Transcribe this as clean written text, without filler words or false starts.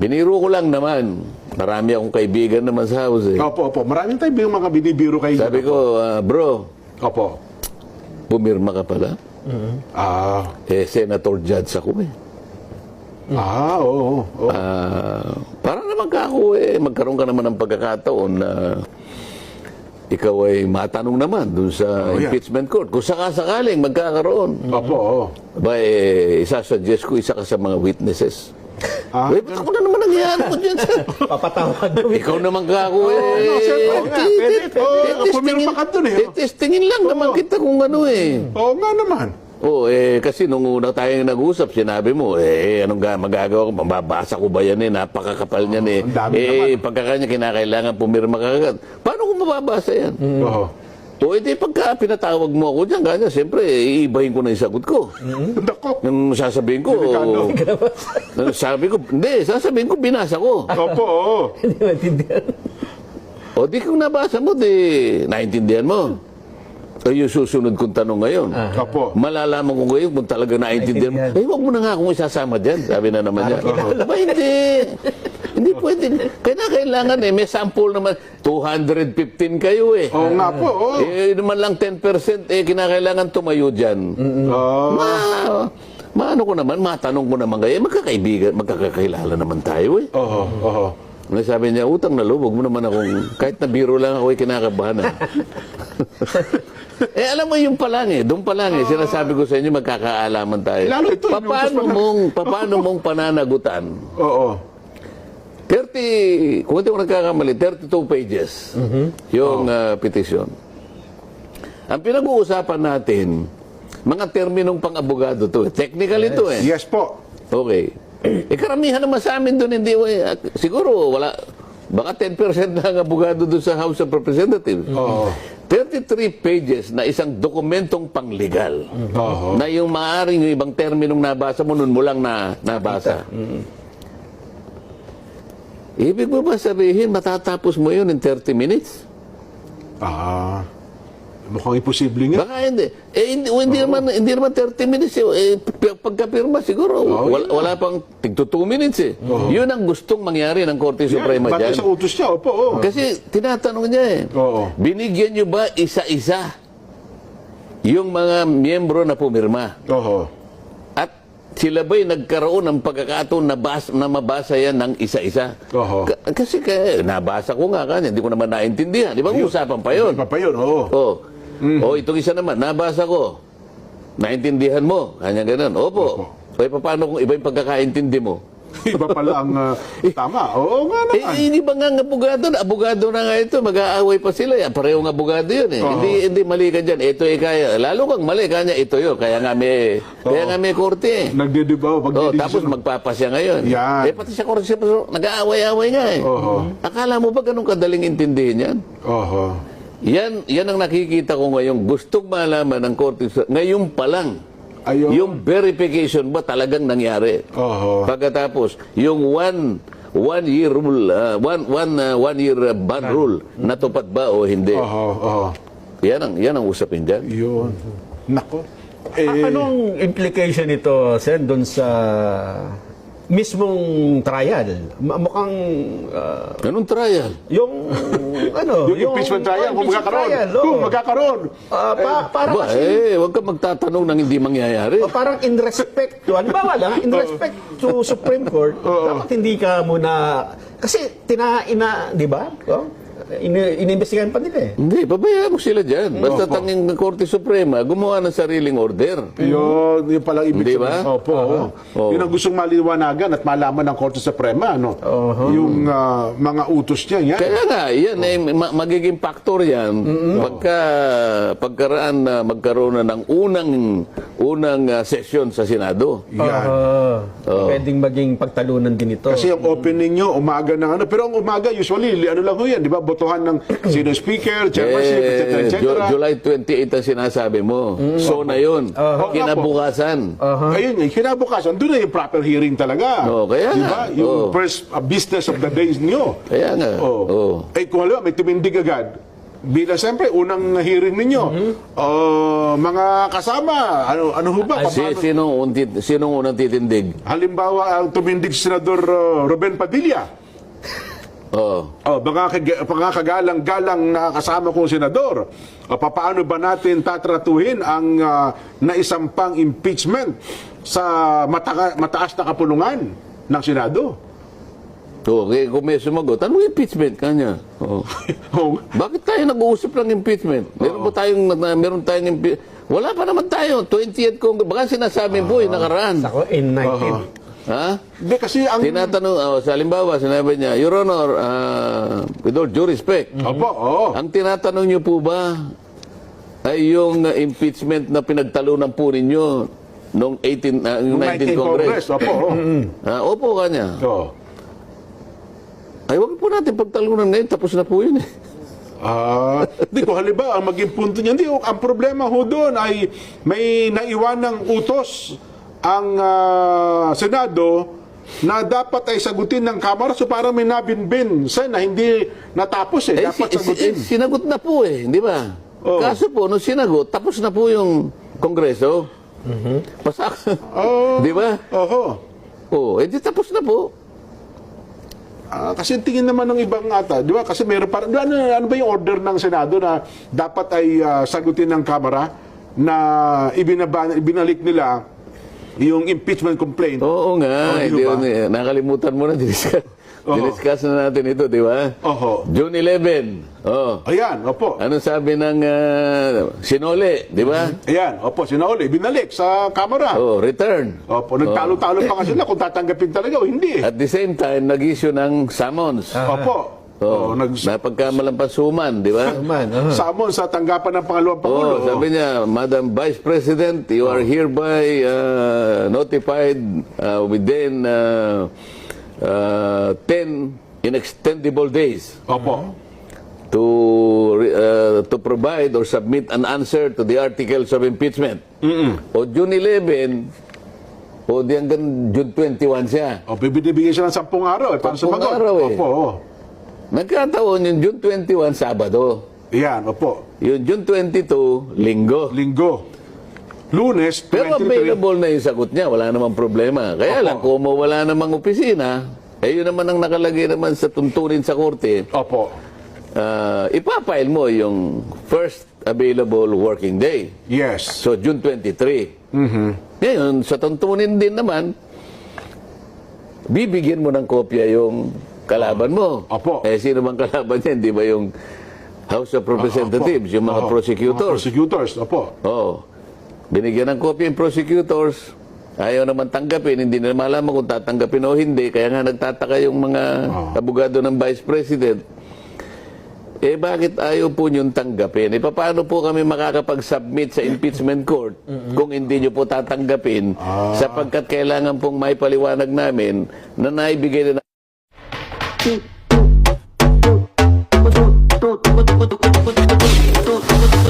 Biniro ko lang naman. Marami akong kaibigan naman sa house eh. Opo, opo. Maraming tayo yung mga binibiro kayo. Sabi ko, bro, Opo. pumirma ka pala. Ah. Senator Judge ako eh. Oo. Para naman ka ako magkaroon ka naman ng pagkakataon na ikaw ay matanong naman dun sa impeachment court. Kung sakasakaling magkakaroon. Opo, Ba, isasuggest ko isa ka sa mga witnesses. Ba't ako na naman nangyayari mo dyan, sir? Papatawad mo. Ikaw naman ka ako pumirma ka dun eh. testingin lang naman kita kung ano eh. Oo nga naman. Kasi nung una tayong nag-usap, sinabi mo, anong magagawa ko? Mababasa ko ba yan Napakakapal niyan eh. ang dami naman. Pagkakanya kinakailangan pumirma ka agad. Paano ko mababasa yan? Oo. Pagka pinatawag mo ako dyan, kanya, siyempre, iibahin ko na yung sagot ko. Nako. Yung sasabihin ko, sasabihin ko, binasa ko. Opo, oo. Hindi maintindihan. Di kung nabasa mo, naintindihan mo. Yung susunod kong tanong ngayon. Opo. Malalaman ko ngayon kung talaga naintindihan mo. Huwag mo na nga akong isasama dyan. Sabi na naman niya. Hindi. Hindi pwede. Kailangan may sample naman. 215 kayo eh. Oo nga po, oo. Naman lang 10% kinakailangan tumayo dyan. Maano ko naman, matanong ko naman kayo. Magkakaibigan, magkakakilala naman tayo eh. Oo. Sabi niya, utang na loob, huwag mo naman akong, kahit na biro lang ako kinakabahan. Alam mo yung pa lang doon pa lang sinasabi ko sa inyo, magkakaalaman tayo. Lalo ito, Paano mong pananagutan? Oo. 30, kung hindi ko nagkakamali, 32 pages yung petition. Ang pinag-uusapan natin, mga terminong pang-abogado to. Technical ito eh. Yes po. Okay. Karamihan naman sa amin doon, hindi, siguro wala, baka 10% na ang abogado doon sa House of Representatives. 33 pages na isang dokumentong panglegal. Na yung maaaring yung ibang terminong nabasa mo, nun mo lang nabasa. Ibig mo ba sabihin, matatapos mo yun in 30 minutes? Mukhang imposible nga. Baka hindi. Hindi naman 30 minutes. Pagkapirma siguro, wala pang tigto 2 minutes eh. Yun ang gustong mangyari ng Korte Suprema dyan. Batay sa utos niya, opo. Kasi tinatanong niya binigyan niyo ba isa-isa yung mga miyembro na pumirma? At sila ba'y nagkaroon ng pagkakataon na mabasa yan ng isa-isa? Kasi nabasa ko nga kanya, hindi ko naman naintindihan. Di ba usapan pa yun? Itong isa naman, nabasa ko. Naintindihan mo? Kanya ganun. Opo. Paano kung iba yung pagkakaintindi mo? Iba pala ang tama. Oo nga naman. Hindi ba nga abogado na nga ito, mag-aaway pa sila. Parehong abogado yun eh. Hindi mali ka dyan. Ito kaya. Lalo kang mali, kanya ito yun. Kaya nga may korte eh. Nagdidibaw. Tapos magpapasya ngayon. Pati sa korte, nag-aaway-aaway nga eh. Akala mo ba ganun kadaling intindihin yan? Yan ang nakikita ko ngayon. Gustong malaman ng korte. Ngayon pa lang. Yung verification ba talagang nangyari? Pagkatapos, yung one year rule, one year ban rule, natupad ba o hindi? Yan ang usapin dyan. Yun. Nako. Anong implication nito, Sen, doon sa mismong trial? Mukhang... Anong trial? Yung impeachment trial, kung magkakaroon. Parang kasi... Huwag ka magtatanong ng hindi mangyayari. Parang in respect to, in respect to Supreme Court, dapat hindi ka muna... Kasi di ba? Inimbestigahan pa nila eh. Hindi, pabayaan mo sila dyan. Basta tanging Korte Suprema, gumawa ng sariling order. Yun palang ibig sabihin. Opo. Yun ang gustong maliwanagan at malaman ng Korte Suprema, no? Yung mga utos niya, yan. Kaya nga, yan magiging factor yan pagkaraan na magkaroon na ng unang session sa Senado. Pwedeng maging pagtalunan din ito. Kasi ang opening nyo, umaga ng pero ang umaga, usually, ano lang ho yan, di ba? Botohan ng sino speaker, chairmanship, etc. July 28 ang sinasabi mo. So na yun. Kinabukasan. Ayun, kinabukasan. Doon na yung proper hearing talaga. Kaya diba? Yung first business of the day nyo. Kaya nga. Kung halimbawa, may tumindig agad, bilang siyempre, unang hearing ninyo, mga kasama, ano ho ba? Sinong unang titindig? Halimbawa, ang tumindig si Senador Ruben Padilla. Oo. Mga kagalang-galang na kasama kong senador. Paano ba natin tatratuhin ang naisampang impeachment sa mataas na kapulungan ng Senado? Okay, kung may sumagot, anong impeachment kanya? Oo. Bakit tayo nag-uusap ng impeachment? Meron tayong impeachment? Wala pa naman tayo. 20th Congress. Baka sinasabi po yung nakaraan. Ako, in 19. Ha? Hindi, kasi ang... Tinatanong, sa halimbawa, sinabi niya, Your Honor, with all due respect, ang tinatanong niyo po ba ay yung impeachment na pinagtalunan po ninyo noong 19th Congress? Opo. Opo kanya. Oo. Ay, wag po natin pagtalunan ngayon, tapos na po yun eh. Di ko halimbawa, ang maging punto niya, ang problema ho doon ay may naiwanang utos ang Senado na dapat ay sagutin ng Kamara, so parang may nabinbin na hindi natapos dapat sagutin. Sinagot na po di ba? Kaso po, nung sinagot, tapos na po yung Kongreso. Pasak. Di ba? Di tapos na po. Kasi tingin naman ng ibang ata, di ba? Kasi meron parang, ano ba yung order ng Senado na dapat ay sagutin ng Kamara na ibinalik nila yung impeachment complaint? Oo nga. Nakalimutan mo na, diniscuss na natin ito, di ba? June 11. Ayan, opo. Anong sabi ng Sinole, di ba? Ayan, opo, Sinole, binalik sa Kamara. Return. Opo, nagtalo-talo pa nga sila kung tatanggapin talaga o hindi. At the same time, nag-issue ng summons. Opo. Napagkamalampasuman, di ba? Summons sa tanggapan ng pangalawang Pangulo. Sabi niya, Madam Vice President, you are hereby notified within 10 inextendable days. Opo. To provide or submit an answer to the articles of impeachment. O June 11, di hanggang June 21 siya. Bibigyan siya ng 10 araw para 10 sumagot. araw Opo. Nagkataon yung June 21, Sabado. Yan, opo. Yung June 22, Linggo. Lunes, 23. Pero available na yung sagot niya, wala namang problema. Kaya lang, kung wala namang opisina, yun naman ang nakalagay naman sa tuntunin sa korte. Opo. Ipapile mo yung first available working day. Yes. So, June 23. Ngayon, sa tuntunin din naman, bibigyan mo ng kopya yung kalaban mo. Opo. Sino bang kalaban niya? Di ba yung House of Representatives, yung mga prosecutors? Mga prosecutors, opo. Binigyan ng kopya yung prosecutors, ayaw naman tanggapin, hindi na malaman kung tatanggapin o hindi, kaya nga nagtataka yung mga abogado ng Vice President. Bakit ayaw po niyong tanggapin? Paano po kami makakapag-submit sa impeachment court kung hindi niyo po tatanggapin sapagkat kailangan pong may paliwanag namin na naibigay na